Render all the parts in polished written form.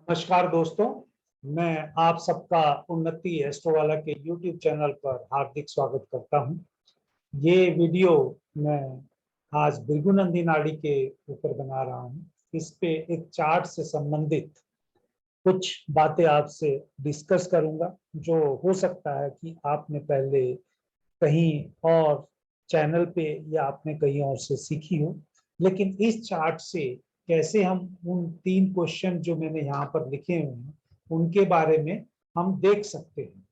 नमस्कार दोस्तों, मैं आप सबका उन्नति एस्ट्रोवाला के YouTube चैनल पर हार्दिक स्वागत करता हूं। ये वीडियो मैं आज भृगुनंदी नाड़ी के ऊपर बना रहा हूं। इस पे एक चार्ट से संबंधित कुछ बातें आपसे डिस्कस करूंगा, जो हो सकता है कि आपने पहले कहीं और चैनल पे या आपने कहीं और से सीखी हो। लेकिन इस चार्ट से कैसे हम उन 3 क्वेश्चन जो मैंने यहाँ पर लिखे हुए हैं उनके बारे में हम देख सकते हैं।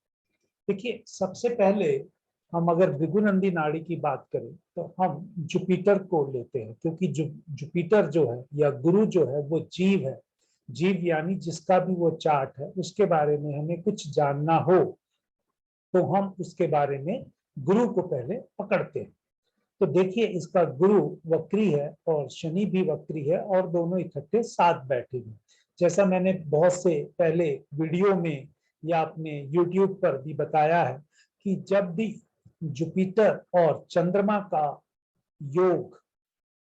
देखिए, सबसे पहले हम अगर भृगुनंदी नाड़ी की बात करें तो हम जुपिटर को लेते हैं, क्योंकि जुपिटर जो है या गुरु जो है वो जीव है। जीव यानी जिसका भी वो चार्ट है उसके बारे में हमें कुछ जानना हो तो हम उसके बारे में गुरु को पहले पकड़ते हैं। तो देखिए, इसका गुरु वक्री है और शनि भी वक्री है और दोनों इकट्ठे साथ बैठे हैं। जैसा मैंने बहुत से पहले वीडियो में या अपने YouTube पर भी बताया है कि जब भी जुपिटर और चंद्रमा का योग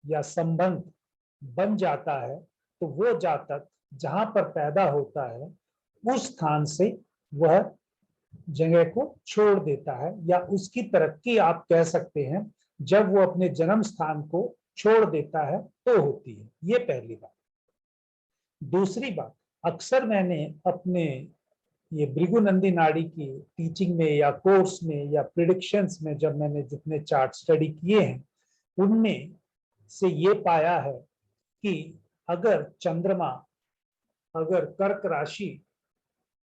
या संबंध बन जाता है तो वो जातक जहां पर पैदा होता है उस स्थान से वह जगह को छोड़ देता है, या उसकी तरक्की आप कह सकते हैं जब वो अपने जन्म स्थान को छोड़ देता है तो होती है। ये पहली बात। दूसरी बात, अक्सर मैंने अपने ये भृगुनंदी नाड़ी की टीचिंग में या कोर्स में या प्रिडिक्शंस में जब मैंने जितने चार्ट स्टडी किए हैं उनमें से ये पाया है कि अगर चंद्रमा अगर कर्क राशि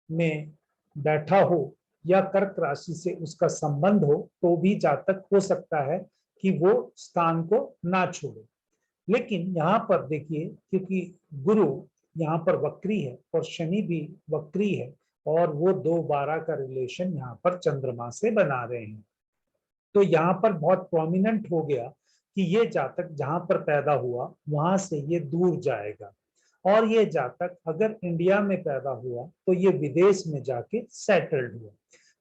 में बैठा हो या कर्क राशि से उसका संबंध हो तो भी जातक हो सकता है कि वो स्थान को ना छोड़े। लेकिन यहाँ पर देखिए, क्योंकि गुरु यहाँ पर वक्री है और शनि भी वक्री है और वो 2-12 का रिलेशन यहाँ पर चंद्रमा से बना रहे हैं, तो यहाँ पर बहुत प्रोमिनेंट हो गया कि ये जातक जहां पर पैदा हुआ वहां से ये दूर जाएगा, और ये जातक अगर इंडिया में पैदा हुआ तो ये विदेश में जाके सेटल्ड हुआ।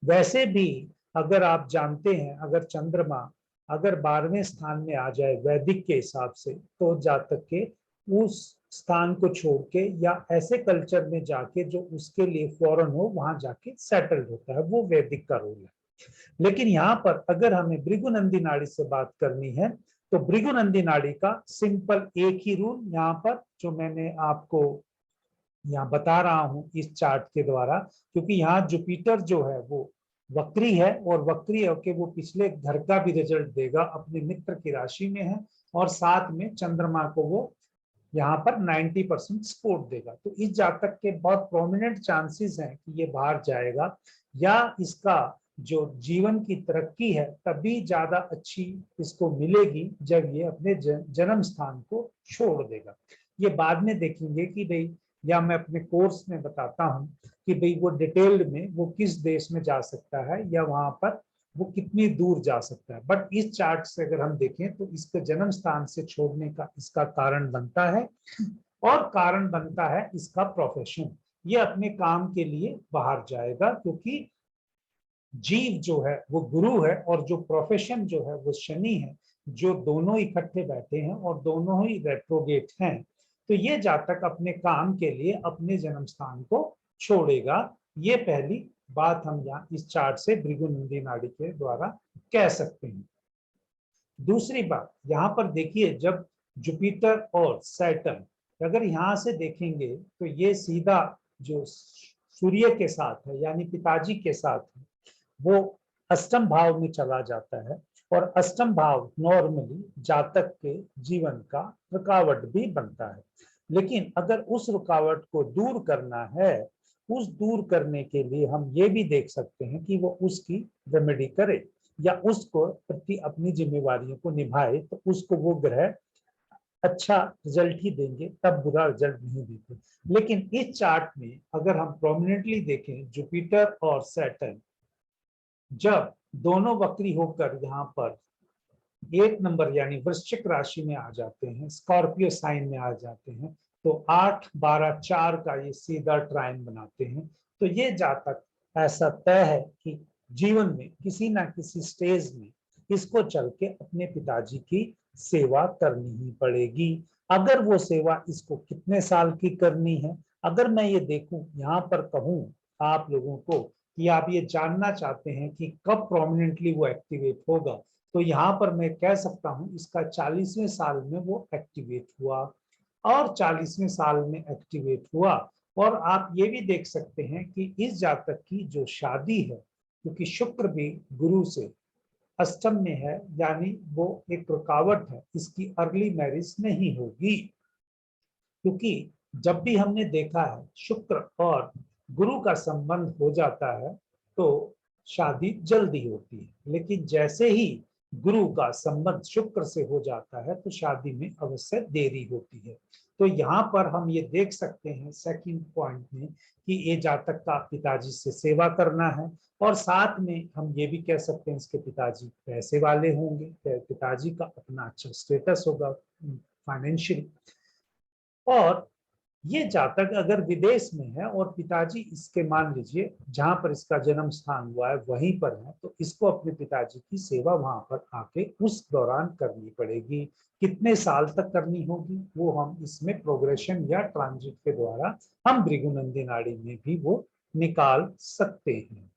वैसे भी अगर आप जानते हैं, अगर चंद्रमा अगर 12वें स्थान में आ जाए वैदिक के हिसाब से तो जातक के उस स्थान को छोड़ के या ऐसे कल्चर में जाके जो उसके लिए फॉरेन हो वहां जाके सेटल्ड होता है, वो वैदिक का रोल है। लेकिन यहाँ पर अगर हमें भृगुनंदी नाड़ी से बात करनी है तो भृगुनंदी नाड़ी का सिंपल एक ही रूल यहाँ पर जो मैंने आपको यहाँ बता रहा हूँ इस चार्ट के द्वारा, क्योंकि यहाँ जुपिटर जो है वो वक्री है और वक्री होके वो पिछले घर का भी रिजल्ट देगा, अपने मित्र की राशि में है और साथ में चंद्रमा को वो यहाँ पर 90% सपोर्ट देगा। तो इस जातक के बहुत प्रोमिनेंट चांसेस हैं कि ये बाहर जाएगा, या इसका जो जीवन की तरक्की है तभी ज्यादा अच्छी इसको मिलेगी जब ये अपने जन्म स्थान को छोड़ देगा। ये बाद में देखेंगे कि भाई, या मैं अपने कोर्स में बताता हूँ कि भाई वो डिटेल्ड में वो किस देश में जा सकता है या वहां पर वो कितनी दूर जा सकता है। बट इस चार्ट से अगर हम देखें तो इसके जन्म स्थान से छोड़ने का इसका कारण बनता है, और कारण बनता है इसका प्रोफेशन। ये अपने काम के लिए बाहर जाएगा क्योंकि जीव जो है वो गुरु है और जो प्रोफेशन जो है वो शनि है, जो दोनों इकट्ठे बैठे हैं और दोनों ही रेट्रोगेट हैं। तो ये जातक अपने काम के लिए अपने जन्म स्थान को छोड़ेगा। ये पहली बात हम यहाँ इस चार्ट से भृगुनंदी नाड़ी के द्वारा कह सकते हैं। दूसरी बात, यहाँ पर देखिए, जब जुपिटर और सैटर्न अगर यहाँ से देखेंगे तो ये सीधा जो सूर्य के साथ है यानी पिताजी के साथ है वो अष्टम भाव में चला जाता है, और अष्टम भाव नॉर्मली जातक के जीवन का रुकावट भी बनता है। लेकिन अगर उस रुकावट को दूर करना है, उस दूर करने के लिए हम ये भी देख सकते हैं कि वो उसकी रेमेडी करे या उसको प्रति अपनी जिम्मेवारियों को निभाए, तो उसको वो ग्रह अच्छा रिजल्ट ही देंगे, तब बुरा रिजल्ट नहीं देते। लेकिन इस चार्ट में अगर हम प्रोमिनेंटली देखें, जुपिटर और सैटर्न जब दोनों वक्री होकर यहाँ पर 1 नंबर यानी वृश्चिक राशि में आ जाते हैं, स्कॉर्पियो साइन में आ जाते हैं, तो 8-12-4 का ये सीधा ट्रायन बनाते हैं। तो ये जातक ऐसा तय है कि जीवन में किसी ना किसी स्टेज में इसको चल के अपने पिताजी की सेवा करनी ही पड़ेगी। अगर वो सेवा इसको कितने साल की करनी है। अगर मैं ये देखूं यहाँ पर कहूं आप लोगों को कि आप ये जानना चाहते हैं कि कब प्रोमिनेंटली वो एक्टिवेट होगा, तो यहाँ पर मैं कह सकता हूँ इसका 40वें साल में वो एक्टिवेट हुआ, और 40वें साल में एक्टिवेट हुआ। और आप ये भी देख सकते हैं कि इस जातक की जो शादी है, क्योंकि शुक्र भी गुरु से अष्टम में है, यानी वो एक रुकावट है, इसकी अर्ली मैरिज नहीं होगी। क्योंकि जब भी हमने देखा है शुक्र और गुरु का संबंध हो जाता है तो शादी जल्दी होती है, लेकिन जैसे ही गुरु का संबंध शुक्र से हो जाता है तो शादी में अवश्य देरी होती है। तो यहाँ पर हम ये देख सकते हैं सेकंड पॉइंट में कि ये जातक का पिताजी से सेवा करना है, और साथ में हम ये भी कह सकते हैं इसके पिताजी पैसे वाले होंगे, पिताजी का अपना अच्छा स्टेटस होगा फाइनेंशियल। और ये जातक अगर विदेश में है और पिताजी इसके मान लीजिए जहां पर इसका जन्म स्थान हुआ है वहीं पर है, तो इसको अपने पिताजी की सेवा वहां पर आके उस दौरान करनी पड़ेगी। कितने साल तक करनी होगी वो हम इसमें प्रोग्रेशन या ट्रांजिट के द्वारा हम भृगुनंदी नाड़ी में भी वो निकाल सकते हैं।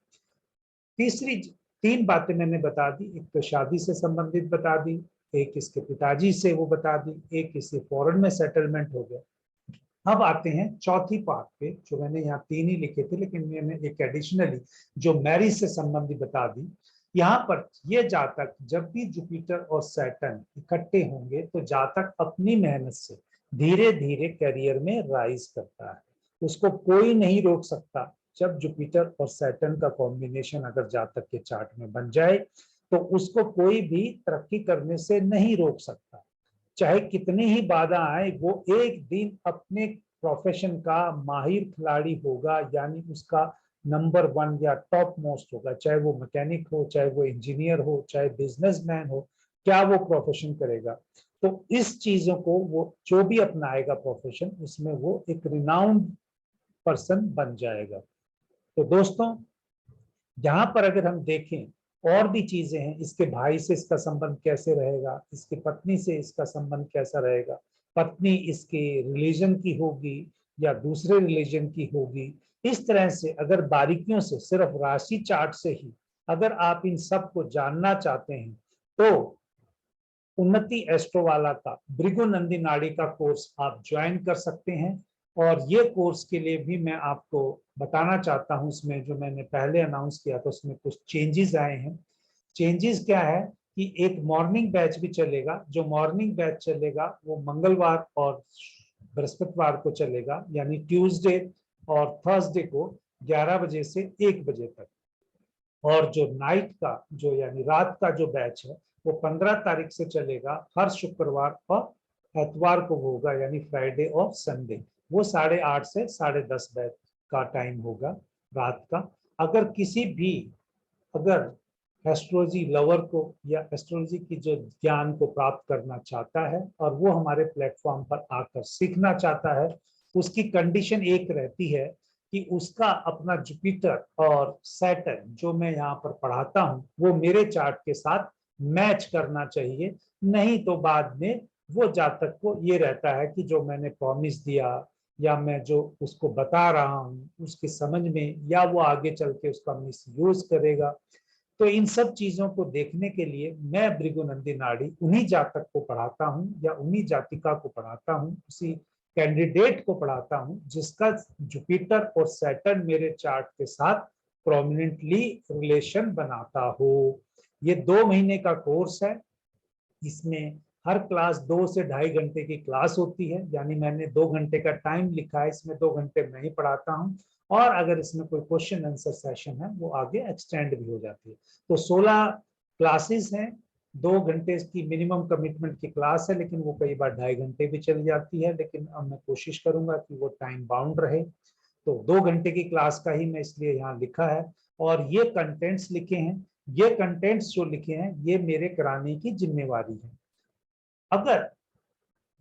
तीसरी 3 बातें मैंने बता दी, एक तो शादी से संबंधित बता दी, एक इसके पिताजी से वो बता दी, एक इसके फॉरेन में सेटलमेंट हो गया। अब आते हैं चौथी पार्ट पे, जो मैंने यहाँ 3 ही लिखे थे लेकिन मैंने एक एडिशनली जो मैरिज से संबंधी बता दी। यहाँ पर ये जातक जब भी जुपिटर और सैटर्न इकट्ठे होंगे तो जातक अपनी मेहनत से धीरे धीरे करियर में राइज करता है, उसको कोई नहीं रोक सकता। जब जुपिटर और सैटर्न का कॉम्बिनेशन अगर जातक के चार्ट में बन जाए तो उसको कोई भी तरक्की करने से नहीं रोक सकता। चाहे कितनी ही बाधा आए, वो एक दिन अपने प्रोफेशन का माहिर खिलाड़ी होगा, यानी उसका नंबर 1 या टॉप मोस्ट होगा। चाहे वो मैकेनिक हो, चाहे वो इंजीनियर हो, चाहे बिजनेसमैन हो, क्या वो प्रोफेशन करेगा। तो इस चीजों को वो जो भी अपनाएगा प्रोफेशन, उसमें वो एक रिनाउंड पर्सन बन जाएगा। तो दोस्तों यहाँ पर अगर हम देखें और भी चीजें हैं, इसके भाई से इसका संबंध कैसे रहेगा, इसकी पत्नी से इसका संबंध कैसा रहेगा, पत्नी इसके रिलीजन की होगी या दूसरे रिलीजन की होगी। इस तरह से अगर बारीकियों से सिर्फ राशि चार्ट से ही अगर आप इन सब को जानना चाहते हैं तो उन्नति एस्ट्रोवाला का भृगुनंदी नाड़ी का कोर्स आप ज्वाइन कर सकते हैं। और ये कोर्स के लिए भी मैं आपको बताना चाहता हूं, इसमें जो मैंने पहले अनाउंस किया था उसमें कुछ चेंजेस आए हैं। चेंजेस क्या है कि एक मॉर्निंग बैच भी चलेगा, जो मॉर्निंग बैच चलेगा वो मंगलवार और बृहस्पतिवार को चलेगा, यानी ट्यूसडे और थर्सडे को 11 बजे से 1 बजे तक। और जो नाइट का जो यानी रात का जो बैच है वो 15 तारीख से चलेगा, हर शुक्रवार और एतवार को होगा, यानी फ्राइडे और संडे। वो 8:30 से 10:30 बैच का टाइम होगा रात का। अगर किसी भी अगर एस्ट्रोलॉजी लवर को या एस्ट्रोलॉजी की जो ज्ञान को प्राप्त करना चाहता है और वो हमारे प्लेटफॉर्म पर आकर सीखना चाहता है, उसकी कंडीशन एक रहती है कि उसका अपना जुपिटर और सैटर्न जो मैं यहाँ पर पढ़ाता हूँ वो मेरे चार्ट के साथ मैच करना चाहिए। नहीं तो बाद में वो जातक को ये रहता है कि जो मैंने प्रॉमिस दिया या मैं जो उसको बता रहा हूँ उसके समझ में, या वो आगे चल के उसका मिस यूज करेगा। तो इन सब चीजों को देखने के लिए मैं भृगुनंदी नाड़ी उन्हीं जातक को पढ़ाता हूँ या उन्हीं जातिका को पढ़ाता हूँ, उसी कैंडिडेट को पढ़ाता हूँ जिसका जुपिटर और सैटर्न मेरे चार्ट के साथ प्रोमिनेंटली रिलेशन बनाता हो। ये 2 महीने का कोर्स है। इसमें हर क्लास 2 से 2.5 घंटे की क्लास होती है, यानी मैंने 2 घंटे का टाइम लिखा है, इसमें 2 घंटे मैं ही पढ़ाता हूँ। और अगर इसमें कोई क्वेश्चन आंसर सेशन है वो आगे एक्सटेंड भी हो जाती है। तो 16 क्लासेस हैं, 2 घंटे की मिनिमम कमिटमेंट की क्लास है, लेकिन वो कई बार 2.5 घंटे भी चल जाती है, लेकिन अब मैं कोशिश करूंगा कि वो टाइम बाउंड रहे। तो 2 घंटे की क्लास का ही मैं इसलिए यहाँ लिखा है। और ये कंटेंट्स लिखे हैं, ये कंटेंट्स जो लिखे हैं ये मेरे कराने की जिम्मेवारी है। अगर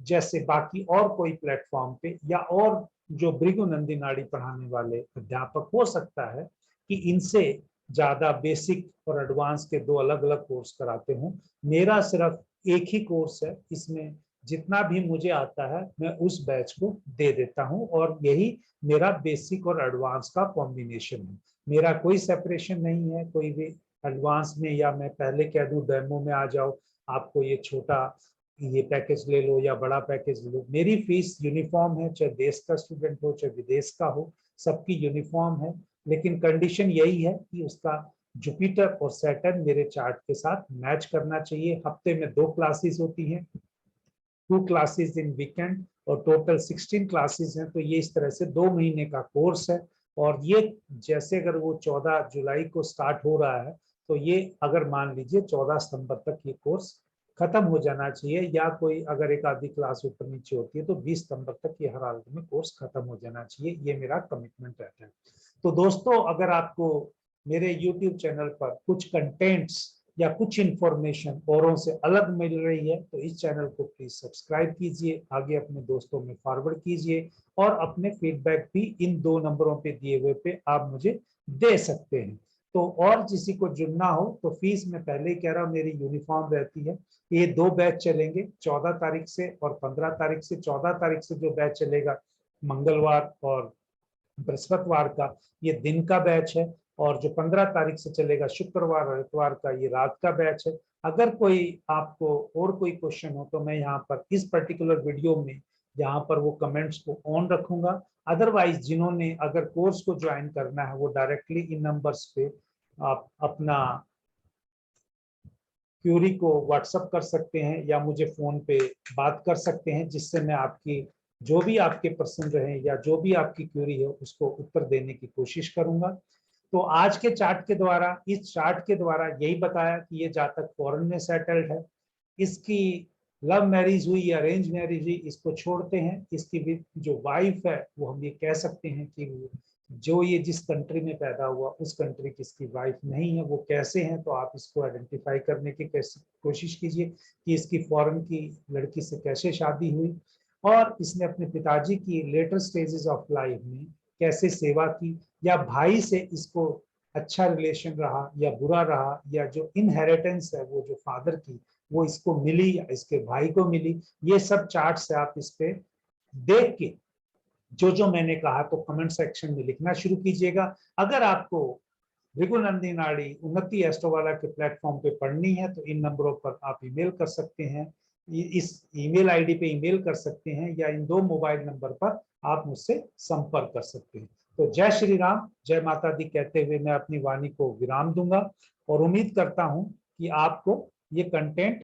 जैसे बाकी और कोई प्लेटफॉर्म पे या और जो भृगुनंदी नाड़ी पढ़ाने वाले अध्यापक हो सकता है कि इनसे ज्यादा बेसिक और एडवांस के 2 अलग अलग कोर्स कराते हूँ, मेरा सिर्फ एक ही कोर्स है। इसमें जितना भी मुझे आता है मैं उस बैच को दे देता हूं, और यही मेरा बेसिक और एडवांस का कॉम्बिनेशन है। मेरा कोई सेपरेशन नहीं है कोई भी एडवांस में, या मैं पहले कह दूं डेमो में आ जाओ, आपको ये छोटा ये पैकेज ले लो या बड़ा पैकेज ले लो। मेरी फीस यूनिफॉर्म है, चाहे देश का स्टूडेंट हो चाहे विदेश का हो, सबकी यूनिफॉर्म है। लेकिन कंडीशन यही है कि उसका जुपिटर और सैटर्न मेरे चार्ट के साथ मैच करना चाहिए। हफ्ते में 2 क्लासेस होती हैं, 2 क्लासेस इन वीकेंड, और टोटल 16 क्लासेस हैं। तो ये इस तरह से 2 महीने का कोर्स है। और ये जैसे अगर वो 14 जुलाई को स्टार्ट हो रहा है, तो ये अगर मान लीजिए 14 सितंबर तक ये कोर्स खत्म हो जाना चाहिए, या कोई अगर एक आधी क्लास ऊपर नीचे होती है तो 20 सितंबर तक ये हर हालत में कोर्स खत्म हो जाना चाहिए। ये मेरा कमिटमेंट रहता है। तो दोस्तों, अगर आपको मेरे YouTube चैनल पर कुछ कंटेंट्स या कुछ इंफॉर्मेशन औरों से अलग मिल रही है, तो इस चैनल को प्लीज सब्सक्राइब कीजिए, आगे अपने दोस्तों में फॉरवर्ड कीजिए, और अपने फीडबैक भी इन 2 नंबरों पे दिए हुए पे आप मुझे दे सकते हैं। तो और किसी को जुड़ना हो तो फीस मैं पहले ही कह रहा हूँ मेरी यूनिफॉर्म रहती है। ये 2 बैच चलेंगे 14 तारीख से और 15 तारीख से। 14 तारीख से जो बैच चलेगा मंगलवार और बृहस्पतिवार का, ये दिन का बैच है, और जो 15 तारीख से चलेगा शुक्रवार और इतवार का, ये रात का बैच है। अगर कोई आपको और कोई क्वेश्चन हो तो मैं यहाँ पर इस पर्टिकुलर वीडियो में यहाँ पर वो कमेंट्स को ऑन रखूंगा। अदरवाइज जिन्होंने अगर कोर्स को ज्वाइन करना है वो डायरेक्टली इन नंबर्स पे आप अपना क्यूरी को व्हाट्सअप कर सकते हैं, या मुझे फोन पे बात कर सकते हैं, जिससे मैं आपकी जो भी आपके प्रश्न रहे या जो भी आपकी क्यूरी हो उसको उत्तर देने की कोशिश करूंगा। तो आज के चार्ट के द्वारा, इस चार्ट के द्वारा यही बताया कि ये जातक फॉरेन में सेटल्ड है। इसकी लव मैरिज हुई या अरेंज मैरिज हुई इसको छोड़ते हैं। इसकी जो वाइफ है वो हम ये कह सकते हैं कि जो ये जिस कंट्री में पैदा हुआ उस कंट्री की इसकी वाइफ नहीं है। वो कैसे हैं, तो आप इसको आइडेंटिफाई करने की कोशिश कीजिए कि इसकी फॉरेन की लड़की से कैसे शादी हुई, और इसने अपने पिताजी की लेटर स्टेजेस ऑफ लाइफ में कैसे सेवा की, या भाई से इसको अच्छा रिलेशन रहा या बुरा रहा, या जो इनहेरिटेंस है वो जो फादर की वो इसको मिली या इसके भाई को मिली। ये सब चार्ट से आप इस पे देख के जो मैंने कहा तो कमेंट सेक्शन में लिखना शुरू कीजिएगा। अगर आपको भृगुनंदी नाड़ी उन्नति एस्ट्रोवाला के प्लेटफॉर्म पे पढ़नी है तो इन नंबरों पर आप ईमेल कर सकते हैं, इस ईमेल आईडी पे ईमेल कर सकते हैं, या इन 2 मोबाइल नंबर पर आप मुझसे संपर्क कर सकते हैं। तो जय श्री राम, जय माता दी कहते हुए मैं अपनी वाणी को विराम दूंगा, और उम्मीद करता हूं कि आपको ये कंटेंट